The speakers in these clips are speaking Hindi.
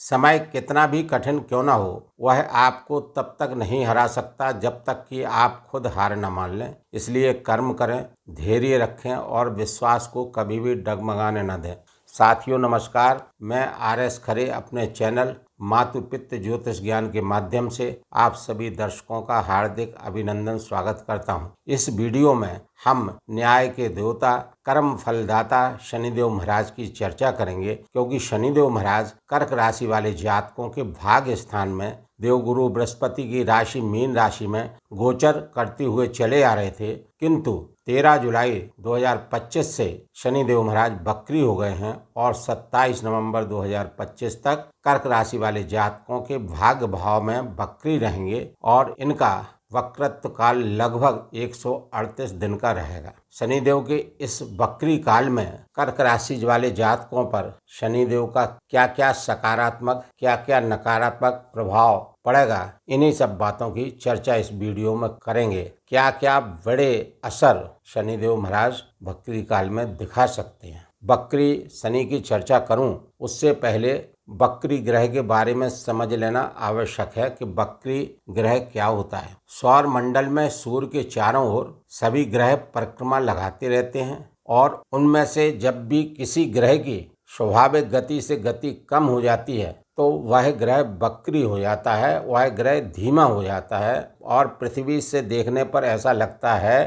समय कितना भी कठिन क्यों ना हो, वह आपको तब तक नहीं हरा सकता जब तक कि आप खुद हार न मान लें। इसलिए कर्म करें, धैर्य रखें और विश्वास को कभी भी डगमगाने न दें। साथियों नमस्कार, मैं आर.एस. खरे अपने चैनल मातु पितृ ज्योतिष ज्ञान के माध्यम से आप सभी दर्शकों का हार्दिक अभिनंदन स्वागत करता हूं। इस वीडियो में हम न्याय के देवता कर्म फलदाता शनिदेव महाराज की चर्चा करेंगे, क्योंकि शनिदेव महाराज कर्क राशि वाले जातकों के भाग्य स्थान में देवगुरु बृहस्पति की राशि मीन राशि में गोचर करते हुए चले आ रहे थे, किंतु 13 जुलाई 2025 से शनिदेव महाराज वक्री हो गए हैं और 27 नवंबर 2025 तक कर्क राशि वाले जातकों के भाग्य भाव में वक्री रहेंगे और इनका वक्रत्व काल लगभग 138 दिन का रहेगा। शनिदेव के इस वक्री काल में कर्क राशि वाले जातकों पर शनिदेव का क्या क्या सकारात्मक क्या क्या नकारात्मक प्रभाव पड़ेगा, इन्हीं सब बातों की चर्चा इस वीडियो में करेंगे। क्या क्या बड़े असर शनिदेव महाराज वक्री काल में दिखा सकते हैं। वक्री शनि की चर्चा करूं उससे पहले वक्री ग्रह के बारे में समझ लेना आवश्यक है कि वक्री ग्रह क्या होता है। सौर मंडल में सूर्य के चारों ओर सभी ग्रह परिक्रमा लगाते रहते हैं और उनमें से जब भी किसी ग्रह की स्वाभाविक गति से गति कम हो जाती है तो वह ग्रह वक्री हो जाता है, वह ग्रह धीमा हो जाता है और पृथ्वी से देखने पर ऐसा लगता है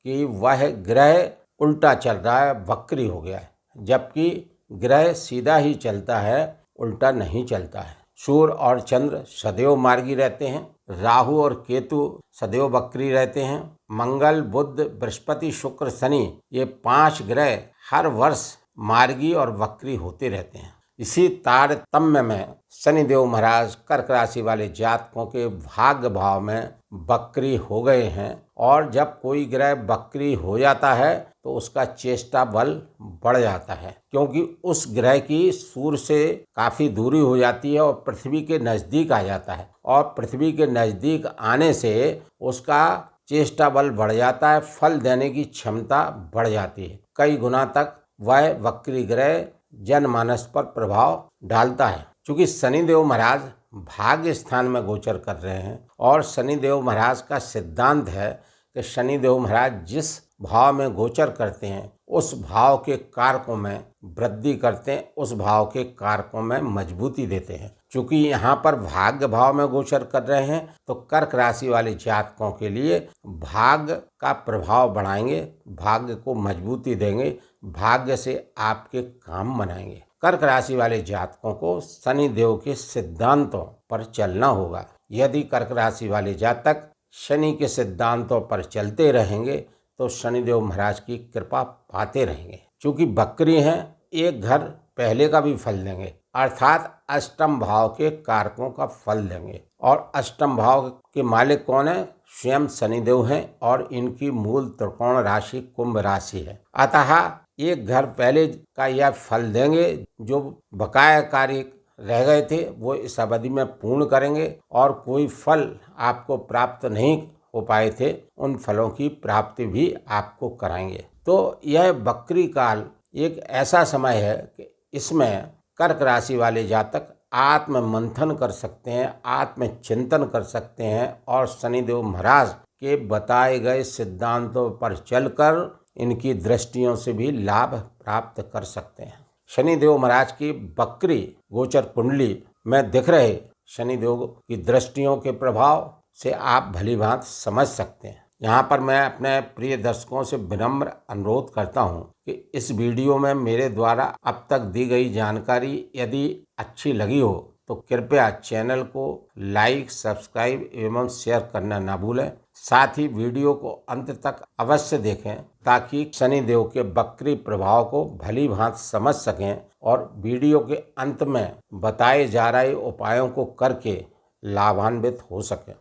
कि वह ग्रह उल्टा चल रहा है, वक्री हो गया है, जबकि ग्रह सीधा ही चलता है, उल्टा नहीं चलता है। सूर्य और चंद्र सदैव मार्गी रहते हैं, राहु और केतु सदैव वक्री रहते हैं, मंगल बुध बृहस्पति शुक्र शनि ये 5 ग्रह हर वर्ष मार्गी और वक्री होते रहते हैं। इसी तारतम्य में शनिदेव महाराज कर्क राशि वाले जातकों के भाग्य भाव में वक्री हो गए हैं और जब कोई ग्रह वक्री हो जाता है तो उसका चेष्टा बल बढ़ जाता है, क्योंकि उस ग्रह की सूर्य से काफ़ी दूरी हो जाती है और पृथ्वी के नज़दीक आ जाता है और पृथ्वी के नज़दीक आने से उसका चेष्टा बल बढ़ जाता है, फल देने की क्षमता बढ़ जाती है। कई गुना तक वह वक्री ग्रह जनमानस पर प्रभाव डालता है। चूँकि शनिदेव महाराज भाग्य स्थान में गोचर कर रहे हैं और शनिदेव महाराज का सिद्धांत है कि शनिदेव महाराज जिस भाव में गोचर करते हैं उस भाव के कारकों में वृद्धि करते हैं, उस भाव के कारकों में मजबूती देते हैं। चूँकि यहाँ पर भाग्य भाव में गोचर कर रहे हैं तो कर्क राशि वाले जातकों के लिए भाग्य का प्रभाव बढ़ाएंगे, भाग्य को मजबूती देंगे, भाग्य से आपके काम बनाएंगे। कर्क राशि वाले जातकों को शनिदेव के सिद्धांतों पर चलना होगा। यदि कर्क राशि वाले जातक शनि के सिद्धांतों पर चलते रहेंगे तो शनिदेव महाराज की कृपा पाते रहेंगे। चूँकि वक्री हैं, एक घर पहले का भी फल देंगे, अर्थात अष्टम भाव के कारकों का फल देंगे। और अष्टम भाव के मालिक कौन है? स्वयं शनिदेव हैं और इनकी मूल त्रिकोण राशि कुंभ राशि है। अतः एक घर पहले का यह फल देंगे, जो बकाया कार्य रह गए थे वो इस अवधि में पूर्ण करेंगे और कोई फल आपको प्राप्त नहीं हो पाए थे उन फलों की प्राप्ति भी आपको कराएंगे। तो यह वक्री काल एक ऐसा समय है कि इसमें कर्क राशि वाले जातक आत्म मंथन कर सकते हैं, आत्म चिंतन कर सकते हैं और शनिदेव महाराज के बताए गए सिद्धांतों पर चलकर इनकी दृष्टियों से भी लाभ प्राप्त कर सकते हैं। शनिदेव महाराज की वक्री गोचर कुंडली में दिख रहे शनिदेव की दृष्टियों के प्रभाव से आप भलीभांति समझ सकते हैं। यहाँ पर मैं अपने प्रिय दर्शकों से विनम्र अनुरोध करता हूँ कि इस वीडियो में मेरे द्वारा अब तक दी गई जानकारी यदि अच्छी लगी हो तो कृपया चैनल को लाइक, सब्सक्राइब एवं शेयर करना ना भूलें। साथ ही वीडियो को अंत तक अवश्य देखें ताकि शनिदेव के वक्री प्रभाव को भली भांति समझ सकें और वीडियो के अंत में बताए जा रहे उपायों को करके लाभान्वित हो सकें।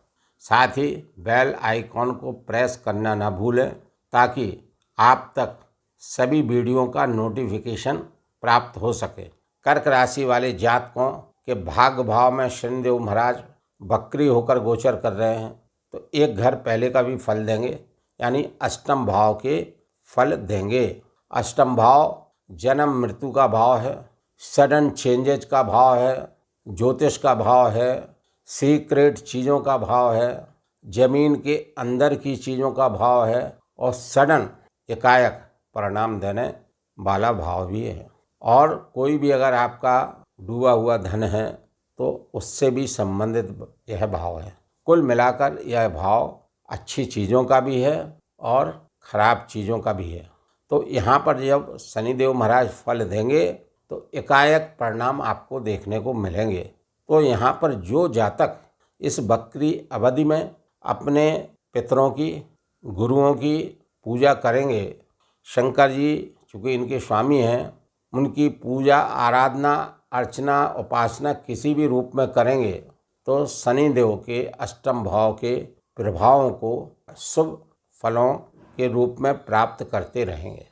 साथ ही बेल आइकॉन को प्रेस करना ना भूलें ताकि आप तक सभी वीडियो का नोटिफिकेशन प्राप्त हो सके। कर्क राशि वाले जातकों के भाग्य भाव में शनिदेव महाराज वक्री होकर गोचर कर रहे हैं तो एक घर पहले का भी फल देंगे, यानी अष्टम भाव के फल देंगे। अष्टम भाव जन्म मृत्यु का भाव है, सडन चेंजेज का भाव है, ज्योतिष का भाव है, सीक्रेट चीज़ों का भाव है, जमीन के अंदर की चीज़ों का भाव है और सडन एकाएक परिणाम देने वाला भाव भी है। और कोई भी अगर आपका डूबा हुआ धन है तो उससे भी संबंधित यह भाव है। कुल मिलाकर यह भाव अच्छी चीज़ों का भी है और खराब चीज़ों का भी है। तो यहाँ पर जब शनिदेव महाराज फल देंगे तो एकाएक परिणाम आपको देखने को मिलेंगे। तो यहाँ पर जो जातक इस बकरी अवधि में अपने पितरों की, गुरुओं की पूजा करेंगे, शंकर जी चूँकि इनके स्वामी हैं, उनकी पूजा आराधना अर्चना उपासना किसी भी रूप में करेंगे तो शनिदेव के अष्टम भाव के प्रभावों को शुभ फलों के रूप में प्राप्त करते रहेंगे।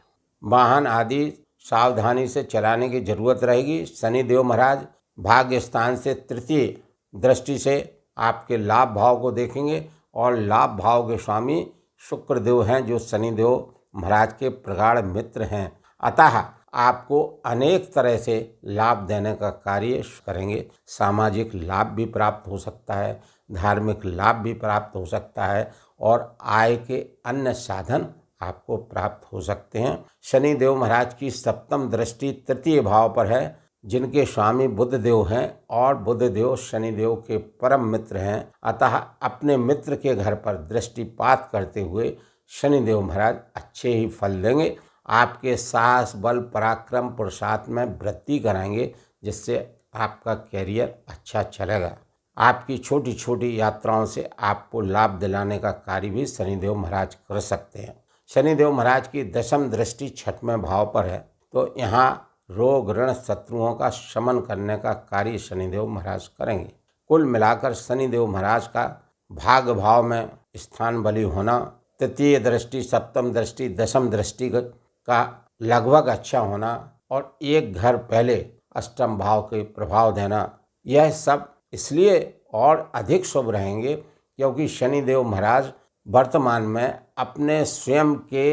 वाहन आदि सावधानी से चलाने की जरूरत रहेगी। शनिदेव महाराज भाग्य स्थान से तृतीय दृष्टि से आपके लाभ भाव को देखेंगे और लाभ भाव के स्वामी शुक्रदेव हैं जो शनिदेव महाराज के प्रगाढ़ मित्र हैं। अतः आपको अनेक तरह से लाभ देने का कार्य करेंगे। सामाजिक लाभ भी प्राप्त हो सकता है, धार्मिक लाभ भी प्राप्त हो सकता है और आय के अन्य साधन आपको प्राप्त हो सकते हैं। शनिदेव महाराज की सप्तम दृष्टि तृतीय भाव पर है, जिनके स्वामी बुधदेव हैं और बुधदेव शनिदेव के परम मित्र हैं। अतः अपने मित्र के घर पर दृष्टिपात करते हुए शनिदेव महाराज अच्छे ही फल देंगे। आपके साहस, बल, पराक्रम, पुरुषार्थ में वृद्धि कराएंगे, जिससे आपका कैरियर अच्छा चलेगा। आपकी छोटी छोटी यात्राओं से आपको लाभ दिलाने का कार्य भी शनिदेव महाराज कर सकते हैं। शनिदेव महाराज की दशम दृष्टि छठवें भाव पर है, तो यहाँ रोग ऋण शत्रुओं का शमन करने का कार्य शनिदेव महाराज करेंगे। कुल मिलाकर शनिदेव महाराज का भाग भाव में स्थान बली होना, तृतीय दृष्टि, सप्तम दृष्टि, दशम दृष्टि का लगभग अच्छा होना और एक घर पहले अष्टम भाव के प्रभाव देना, यह सब इसलिए और अधिक शुभ रहेंगे क्योंकि शनिदेव महाराज वर्तमान में अपने स्वयं के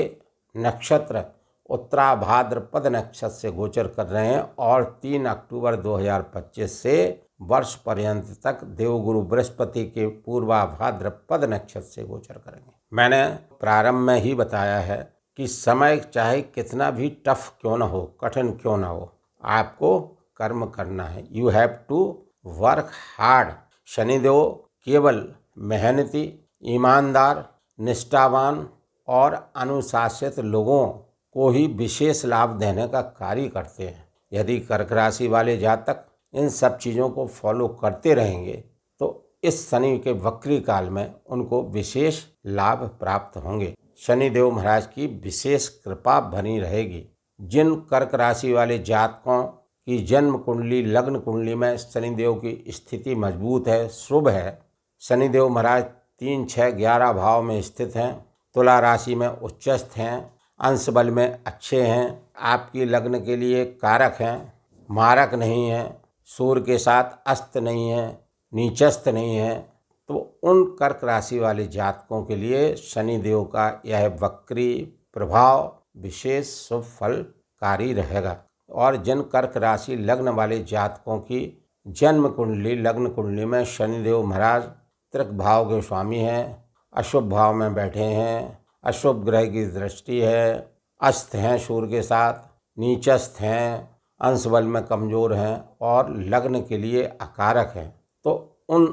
नक्षत्र उत्तराभाद्रपद नक्षत्र से गोचर कर रहे हैं और 3 अक्टूबर 2025 से वर्ष पर्यंत तक देवगुरु बृहस्पति के पूर्वाभाद्रपद नक्षत्र से गोचर करेंगे। मैंने प्रारंभ में ही बताया है कि समय चाहे कितना भी टफ क्यों ना हो, कठिन क्यों ना हो, आपको कर्म करना है। You have to work hard. Shanidev केवल मेहनती, ईमानदार, निष्ठावान और अनुशासित लोगों को ही विशेष लाभ देने का कार्य करते हैं। यदि कर्क राशि वाले जातक इन सब चीज़ों को फॉलो करते रहेंगे तो इस शनि के वक्री काल में उनको विशेष लाभ प्राप्त होंगे। शनिदेव महाराज की विशेष कृपा बनी रहेगी। जिन कर्क राशि वाले जातकों की जन्म कुंडली, लग्न कुंडली में शनिदेव की स्थिति मजबूत है, शुभ है, शनिदेव महाराज 3, 6, 11 भाव में स्थित हैं, तुला राशि में उच्चस्थ हैं, अंश बल में अच्छे हैं, आपकी लग्न के लिए कारक हैं, मारक नहीं हैं, सूर्य के साथ अस्त नहीं है, नीचस्थ नहीं है, तो उन कर्क राशि वाले जातकों के लिए शनिदेव का यह वक्री प्रभाव विशेष शुभ फलकारी रहेगा। और जिन कर्क राशि लग्न वाले जातकों की जन्म कुंडली, लग्न कुंडली में शनिदेव महाराज त्रिक भाव के स्वामी हैं, अशुभ भाव में बैठे हैं, अशुभ ग्रह की दृष्टि है, अस्त हैं सूर्य के साथ, नीचस्थ हैं, अंश बल में कमज़ोर हैं और लग्न के लिए अकारक हैं, तो उन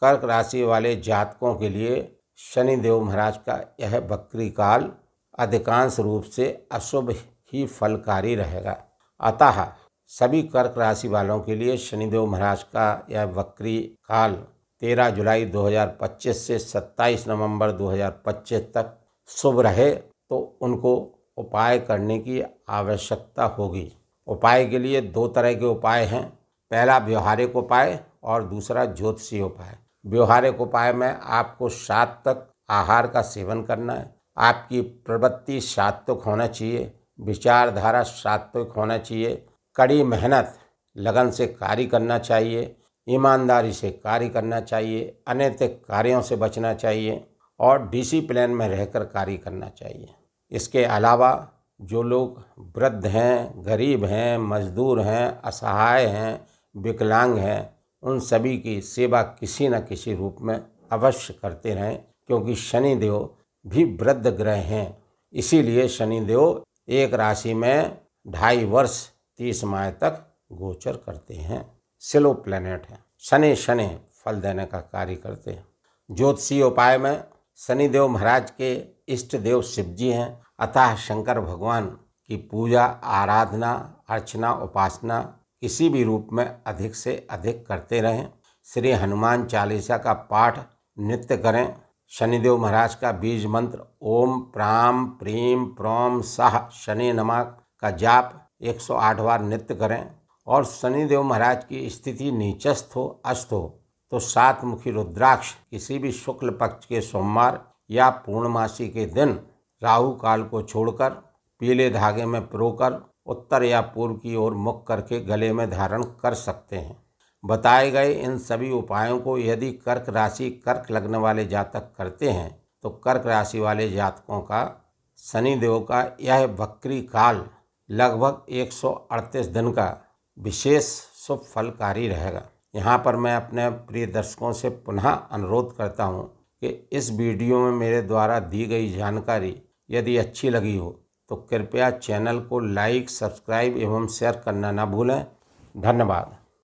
कर्क राशि वाले जातकों के लिए शनिदेव महाराज का यह वक्री काल अधिकांश रूप से अशुभ ही फलकारी रहेगा। अतः सभी कर्क राशि वालों के लिए शनिदेव महाराज का यह वक्री काल 13 जुलाई 2025 से 27 नवंबर 2025 तक शुभ रहे, तो उनको उपाय करने की आवश्यकता होगी। उपाय के लिए 2 तरह के उपाय हैं। पहला व्यवहारिक उपाय और दूसरा ज्योतिषीय उपाय। व्यवहारिक उपाय में आपको सात्विक आहार का सेवन करना है, आपकी प्रवृत्ति सात्विक होना चाहिए, विचारधारा सात्विक होना चाहिए, कड़ी मेहनत लगन से कार्य करना चाहिए, ईमानदारी से कार्य करना चाहिए, अनैतिक कार्यों से बचना चाहिए और डिसिप्लिन में रहकर कार्य करना चाहिए। इसके अलावा जो लोग वृद्ध हैं, गरीब हैं, मजदूर हैं, असहाय हैं, विकलांग हैं, उन सभी की सेवा किसी न किसी रूप में अवश्य करते रहें, क्योंकि शनिदेव भी वृद्ध ग्रह हैं। इसीलिए शनिदेव एक राशि में 2.5 वर्ष 30 माह तक गोचर करते हैं। स्लो प्लैनेट है। शनि फल देने का कार्य करते हैं। ज्योतिषीय उपाय में शनिदेव महाराज के इष्ट देव शिव जी हैं, अतः शंकर भगवान की पूजा, आराधना, अर्चना, उपासना किसी भी रूप में अधिक से अधिक करते रहें। श्री हनुमान चालीसा का पाठ नित्य करें। शनिदेव महाराज का बीज मंत्र ओम प्राम प्रीम प्रोम सह शनि नमः का जाप 108 बार नित्य करें। और शनिदेव महाराज की स्थिति नीचस्थ हो, अस्त हो तो 7 मुखी रुद्राक्ष किसी भी शुक्ल पक्ष के सोमवार या पूर्णमासी के दिन राहु काल को छोड़कर पीले धागे में पिरोकर उत्तर या पूर्व की ओर मुख करके गले में धारण कर सकते हैं। बताए गए इन सभी उपायों को यदि कर्क राशि, कर्क लग्न वाले जातक करते हैं तो कर्क राशि वाले जातकों का शनिदेव का यह वक्री काल लगभग 138 दिन का विशेष शुभ फलकारी रहेगा। यहाँ पर मैं अपने प्रिय दर्शकों से पुनः अनुरोध करता हूँ कि इस वीडियो में मेरे द्वारा दी गई जानकारी यदि अच्छी लगी हो तो कृपया चैनल को लाइक, सब्सक्राइब एवं शेयर करना न भूलें। धन्यवाद।